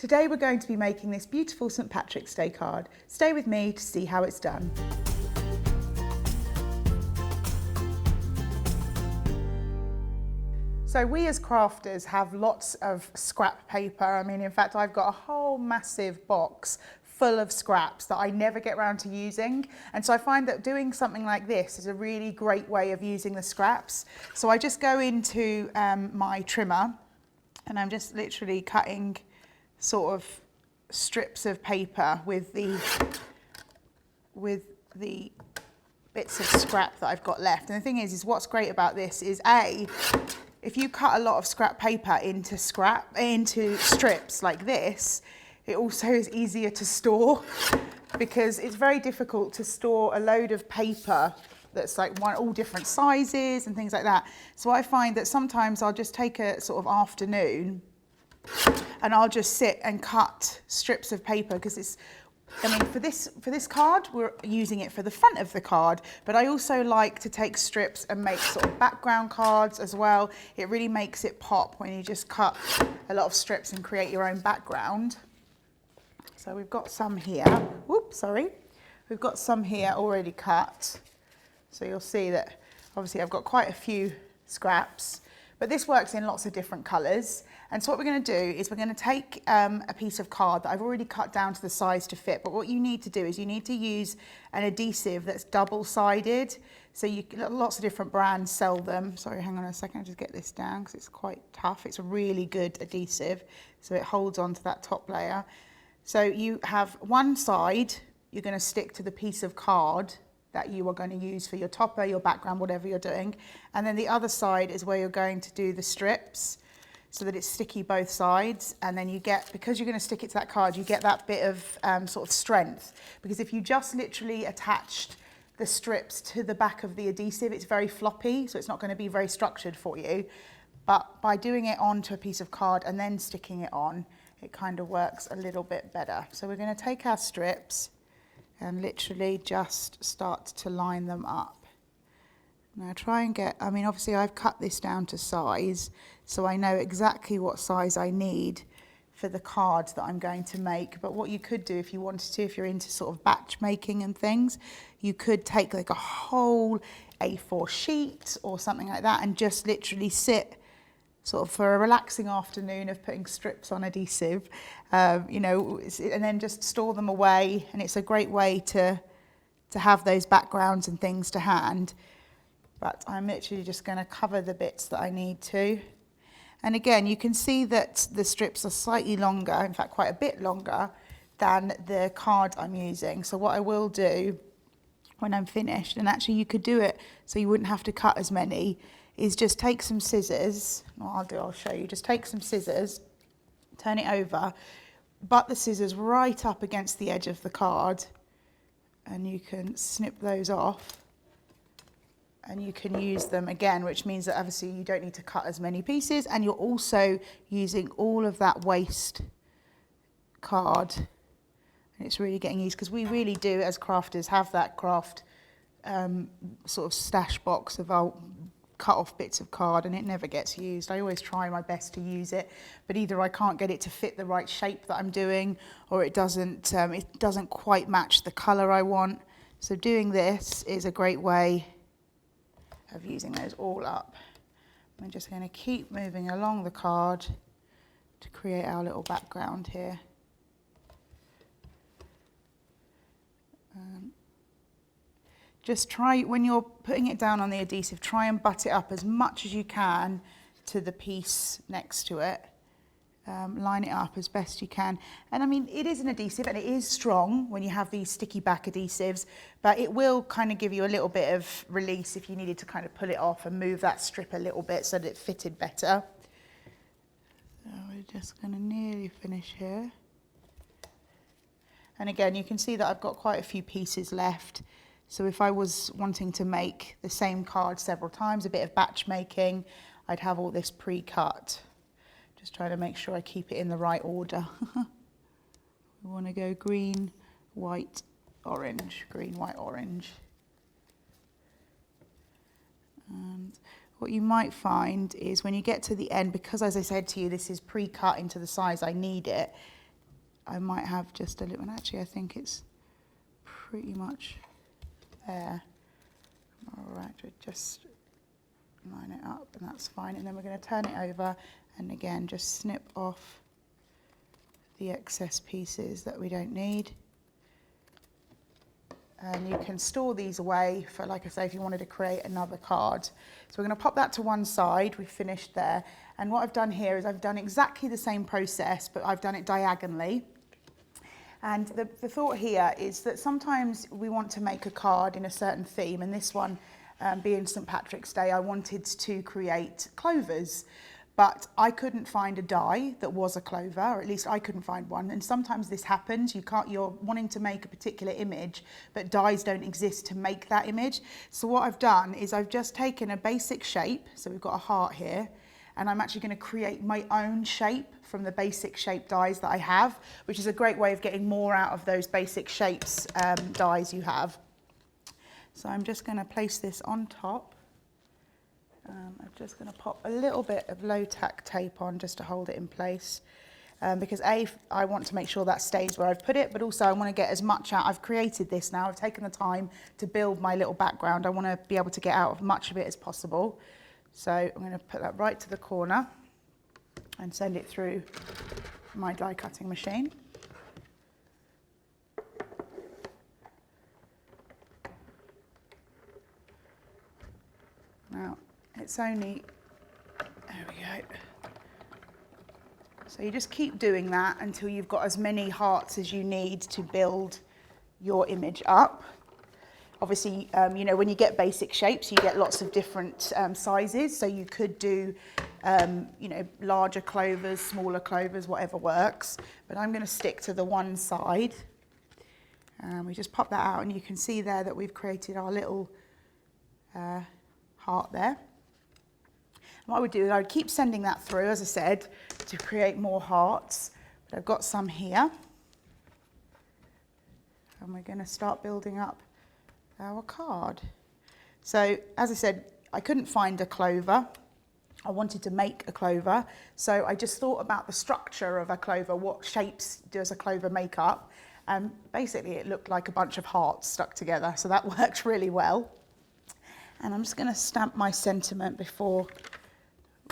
Today we're going to be making this beautiful St Patrick's Day card. Stay with me to see how it's done. So we as crafters have lots of scrap paper. I mean, in fact, I've got a whole massive box full of scraps that I never get around to using. And so I find that doing something like this is a really great way of using the scraps. So I just go into my trimmer and I'm just literally cutting sort of strips of paper with the bits of scrap that I've got left. And the thing is what's great about this is if you cut a lot of scrap paper into strips like this, it also is easier to store, because it's very difficult to store a load of paper that's like all different sizes and things like that. So I find that sometimes I'll just take a sort of afternoon and I'll just sit and cut strips of paper, because it's, I mean, for this card, we're using it for the front of the card, but I also like to take strips and make sort of background cards as well. It really makes it pop when you just cut a lot of strips and create your own background. So we've got some here. Whoops, sorry. We've got some here already cut. So you'll see that obviously I've got quite a few scraps, but this works in lots of different colours. And so what we're going to do is we're going to take a piece of card that I've already cut down to the size to fit. But what you need to do is you need to use an adhesive that's double-sided. So lots of different brands sell them. Sorry, hang on a second, I'll just get this down because it's quite tough. It's a really good adhesive, so it holds on to that top layer. So you have one side, you're going to stick to the piece of card that you are going to use for your topper, your background, whatever you're doing. And then the other side is where you're going to do the strips, so that it's sticky both sides. And then you get, because you're going to stick it to that card, you get that bit of sort of strength. Because if you just literally attached the strips to the back of the adhesive, it's very floppy, so it's not going to be very structured for you. But by doing it onto a piece of card and then sticking it on, it kind of works a little bit better. So we're going to take our strips and literally just start to line them up. Now try and get, I mean, obviously I've cut this down to size, so I know exactly what size I need for the cards that I'm going to make. But what you could do if you wanted to, if you're into sort of batch making and things, you could take like a whole A4 sheet or something like that and just literally sit sort of for a relaxing afternoon of putting strips on adhesive, you know, and then just store them away. And it's a great way to have those backgrounds and things to hand. But I'm literally just going to cover the bits that I need to. And again, you can see that the strips are slightly longer, in fact quite a bit longer than the card I'm using. So what I will do when I'm finished, and actually you could do it so you wouldn't have to cut as many, is just take some scissors. I'll show you. Just take some scissors, turn it over, butt the scissors right up against the edge of the card, and you can snip those off. And you can use them again, which means that obviously you don't need to cut as many pieces, and you're also using all of that waste card. And it's really getting used, because we really do, as crafters, have that craft sort of stash box of our cut off bits of card, and it never gets used. I always try my best to use it, but either I can't get it to fit the right shape that I'm doing, or it doesn't quite match the color I want. So doing this is a great way of using those all up. I'm just going to keep moving along the card to create our little background here. Just try, when you're putting it down on the adhesive, try and butt it up as much as you can to the piece next to it. Line it up as best you can. And I mean, it is an adhesive and it is strong when you have these sticky back adhesives, but it will kind of give you a little bit of release if you needed to kind of pull it off and move that strip a little bit so that it fitted better. So we're just going to nearly finish here. And again, you can see that I've got quite a few pieces left. So if I was wanting to make the same card several times, a bit of batch making, I'd have all this pre-cut. Just trying to make sure I keep it in the right order. We want to go green, white, orange, green, white, orange. And what you might find is when you get to the end, because as I said to you, this is pre-cut into the size I need it, I might have just a little, and actually I think it's pretty much there. All right, just line it up and that's fine. And then we're going to turn it over and again just snip off the excess pieces that we don't need. And you can store these away for, like I say, if you wanted to create another card. So we're going to pop that to one side. We've finished there. And what I've done here is I've done exactly the same process, but I've done it diagonally. And the thought here is that sometimes we want to make a card in a certain theme, and this one being St. Patrick's Day, I wanted to create clovers. But I couldn't find a die that was a clover, or at least I couldn't find one. And sometimes this happens. You're wanting to make a particular image, but dies don't exist to make that image. So what I've done is I've just taken a basic shape. So we've got a heart here, and I'm actually going to create my own shape from the basic shape dies that I have, which is a great way of getting more out of those basic shapes dies you have. So I'm just going to place this on top. I'm just going to pop a little bit of low tack tape on just to hold it in place because I want to make sure that stays where I've put it, but also I want to get as much out. I've created this now, I've taken the time to build my little background. I want to be able to get out of much of it as possible. So I'm going to put that right to the corner and send it through my die cutting machine. Now, it's only, there we go. So you just keep doing that until you've got as many hearts as you need to build your image up. Obviously, you know, when you get basic shapes, you get lots of different sizes. So you could do, you know, larger clovers, smaller clovers, whatever works. But I'm going to stick to the one side. We just pop that out and you can see there that we've created our little heart there. What I would do is I would keep sending that through, as I said, to create more hearts. But I've got some here. And we're going to start building up our card. So, as I said, I couldn't find a clover. I wanted to make a clover. So I just thought about the structure of a clover. What shapes does a clover make up? And basically it looked like a bunch of hearts stuck together. So that worked really well. And I'm just going to stamp my sentiment before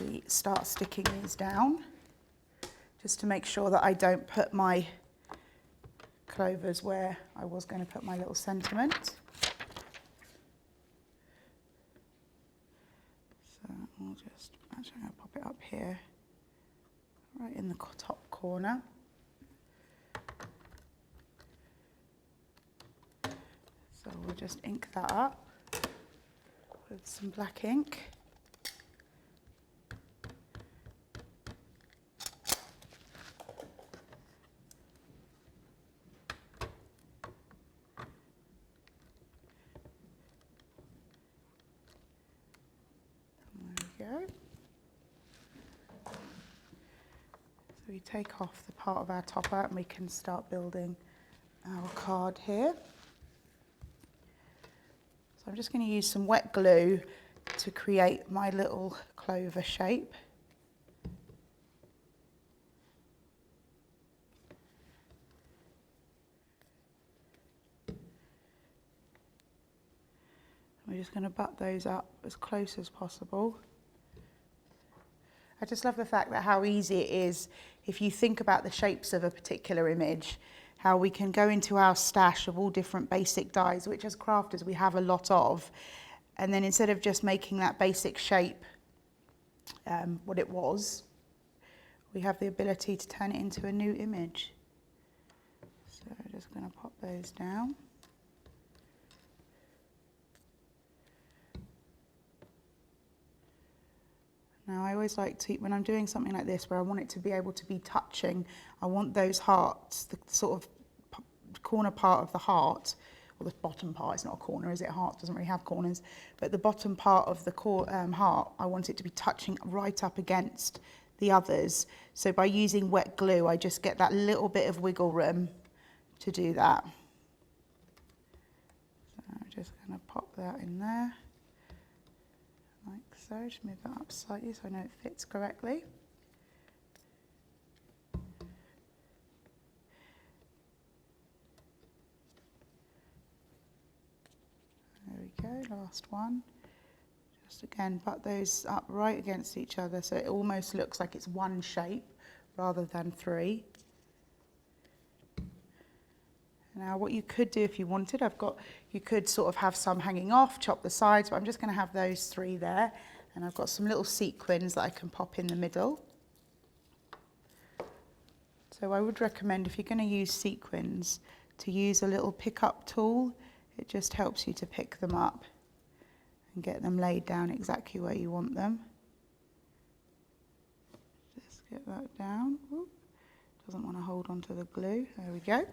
we start sticking these down, just to make sure that I don't put my clovers where I was going to put my little sentiment. So I'll just, actually I'm going to pop it up here, right in the top corner. So we'll just ink that up with some black ink. There we go. So we take off the part of our topper and we can start building our card here. So I'm just going to use some wet glue to create my little clover shape. We're just going to butt those up as close as possible. I just love the fact that how easy it is, if you think about the shapes of a particular image, how we can go into our stash of all different basic dies, which as crafters we have a lot of, and then instead of just making that basic shape what it was, we have the ability to turn it into a new image. So I'm just going to pop those down. Now I always like to, when I'm doing something like this where I want it to be able to be touching, I want those hearts, the sort of corner part of the heart, or the bottom part, it's not a corner, is it? A heart doesn't really have corners, but the bottom part of the heart, I want it to be touching right up against the others. So by using wet glue, I just get that little bit of wiggle room to do that. So I'm just going to pop that in there. Like so, just move that up slightly so I know it fits correctly. last one. Just again, butt those up right against each other so it almost looks like it's one shape rather than three. Now what you could do if you wanted, you could sort of have some hanging off, chop the sides, but I'm just going to have those three there. And I've got some little sequins that I can pop in the middle. So I would recommend, if you're going to use sequins, to use a little pick-up tool. It just helps you to pick them up and get them laid down exactly where you want them. Just get that down. Ooh, doesn't want to hold onto the glue. There we go.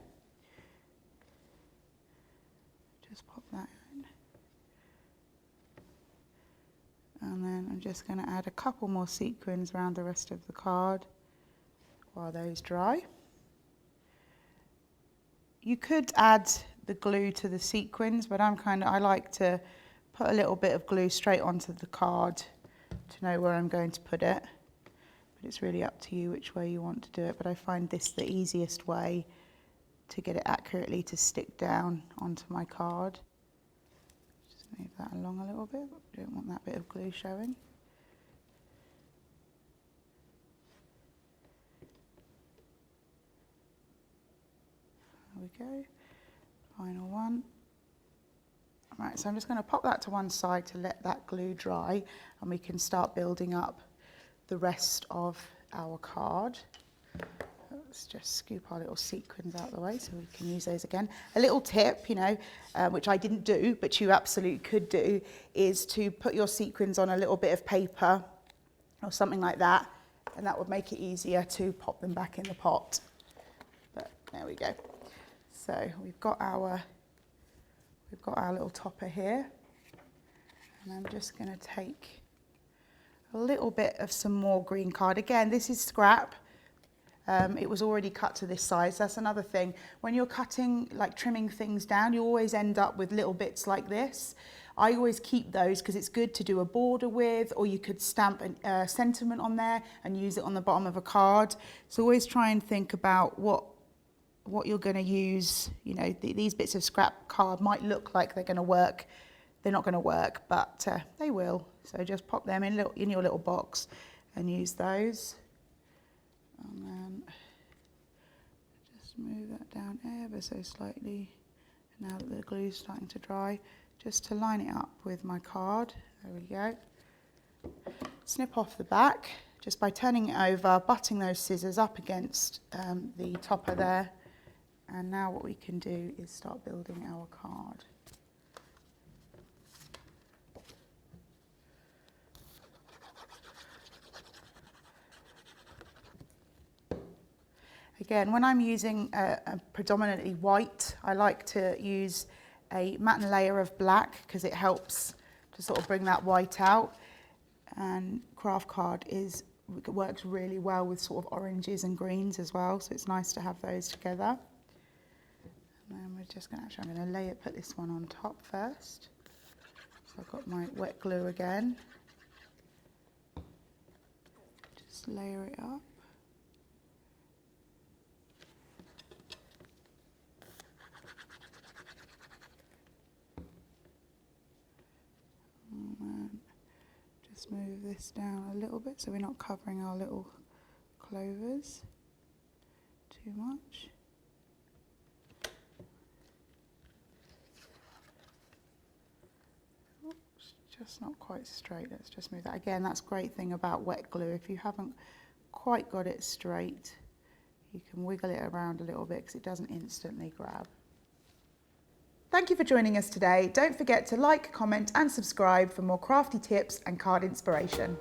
Just pop that in. And then I'm just going to add a couple more sequins around the rest of the card while those dry. You could add the glue to the sequins, but I like to put a little bit of glue straight onto the card to know where I'm going to put it. But it's really up to you which way you want to do it. But I find this the easiest way to get it accurately to stick down onto my card. Just move that along a little bit. Don't want that bit of glue showing. There we go. Final one. Right, so I'm just going to pop that to one side to let that glue dry, and we can start building up the rest of our card. Let's just scoop our little sequins out of the way so we can use those again. A little tip, which I didn't do, but you absolutely could do, is to put your sequins on a little bit of paper or something like that, and that would make it easier to pop them back in the pot. But there we go. So we've got our little topper here, and I'm just going to take a little bit of some more green card. Again, this is scrap. It was already cut to this size. That's another thing. When you're cutting, like trimming things down, you always end up with little bits like this. I always keep those because it's good to do a border with, or you could stamp a sentiment on there and use it on the bottom of a card. So always try and think about what you're going to use. These bits of scrap card might look like they're going to work. They're not going to work, but they will. So just pop them in your little box and use those. And then just move that down ever so slightly now that the glue's starting to dry, just to line it up with my card. There we go. Snip off the back just by turning it over, butting those scissors up against the topper there. And now what we can do is start building our card. Again, when I'm using a predominantly white, I like to use a matte layer of black because it helps to sort of bring that white out. And craft card works really well with sort of oranges and greens as well, so it's nice to have those together. And then we're just going to, I'm going to put this one on top first. So I've got my wet glue again. Just layer it up. Just move this down a little bit so we're not covering our little clovers too much. Oops, just not quite straight. Let's just move that. Again, that's a great thing about wet glue. If you haven't quite got it straight, you can wiggle it around a little bit because it doesn't instantly grab. Thank you for joining us today. Don't forget to like, comment and subscribe for more crafty tips and card inspiration.